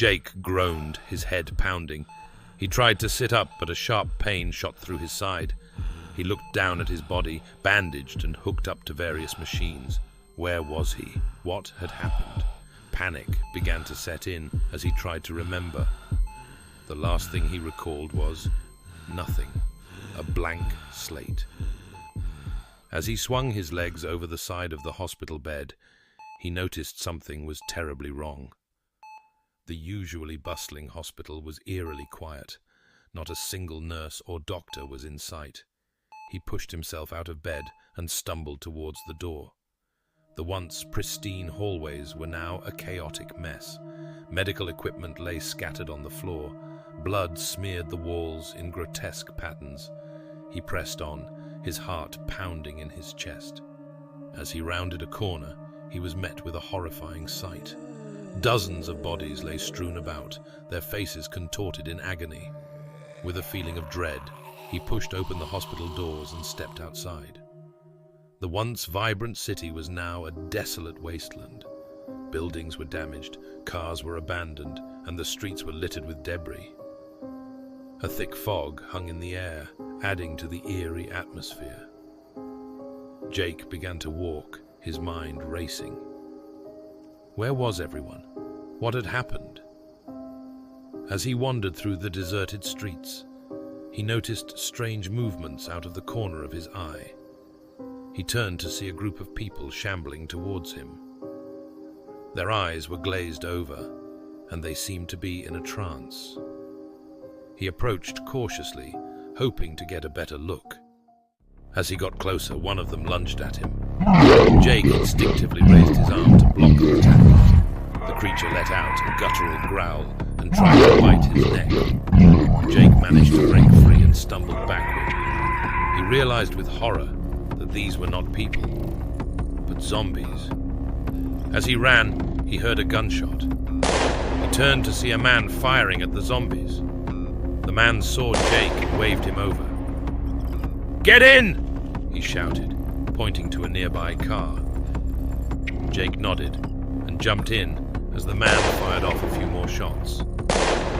Jake groaned, his head pounding. He tried to sit up, but a sharp pain shot through his side. He looked down at his body, bandaged and hooked up to various machines. Where was he? What had happened? Panic began to set in as he tried to remember. The last thing he recalled was nothing. A blank slate. As he swung his legs over the side of the hospital bed, he noticed something was terribly wrong. The usually bustling hospital was eerily quiet. Not a single nurse or doctor was in sight. He pushed himself out of bed and stumbled towards the door. The once pristine hallways were now a chaotic mess. Medical equipment lay scattered on the floor. Blood smeared the walls in grotesque patterns. He pressed on, his heart pounding in his chest. As he rounded a corner, he was met with a horrifying sight. Dozens of bodies lay strewn about, their faces contorted in agony. With a feeling of dread, he pushed open the hospital doors and stepped outside. The once vibrant city was now a desolate wasteland. Buildings were damaged, cars were abandoned, and the streets were littered with debris. A thick fog hung in the air, adding to the eerie atmosphere. Jake began to walk, his mind racing. Where was everyone? What had happened? As he wandered through the deserted streets, he noticed strange movements out of the corner of his eye. He turned to see a group of people shambling towards him. Their eyes were glazed over, and they seemed to be in a trance. He approached cautiously, hoping to get a better look. As he got closer, one of them lunged at him. Jake instinctively raised his arm to block the attack. The creature let out a guttural growl and tried to bite his neck. Jake managed to break free and stumbled backward. He realized with horror that these were not people, but zombies. As he ran, he heard a gunshot. He turned to see a man firing at the zombies. The man saw Jake and waved him over. "Get in!" he shouted, pointing to a nearby car. Jake nodded and jumped in as the man fired off a few more shots.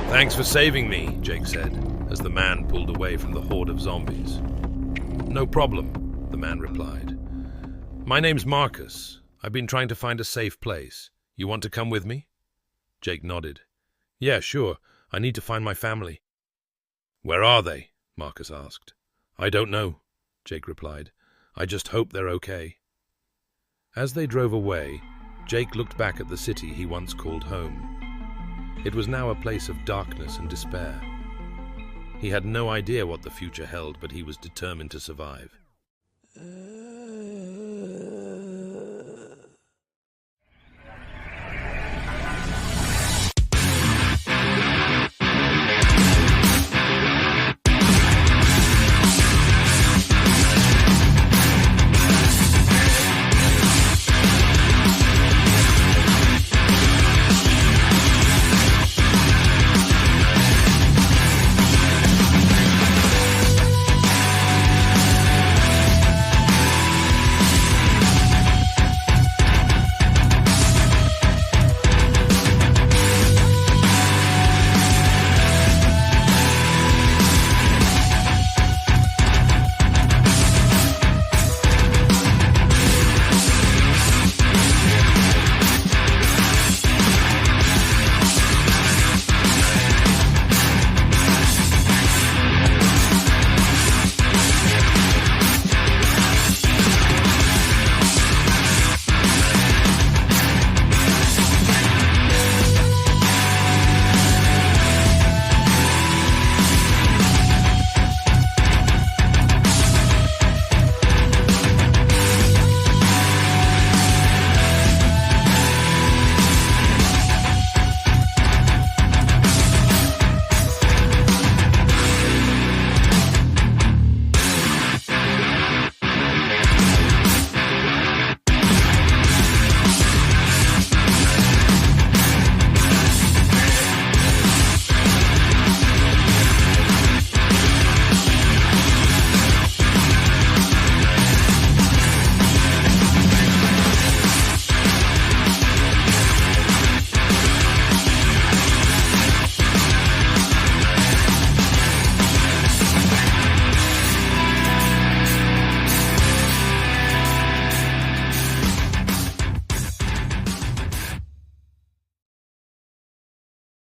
"Thanks for saving me," Jake said, as the man pulled away from the horde of zombies. "No problem," the man replied. "My name's Marcus. I've been trying to find a safe place. You want to come with me?" Jake nodded. "Yeah, sure. I need to find my family." "Where are they?" Marcus asked. "I don't know," Jake replied. "I just hope they're okay." As they drove away, Jake looked back at the city he once called home. It was now a place of darkness and despair. He had no idea what the future held, but he was determined to survive.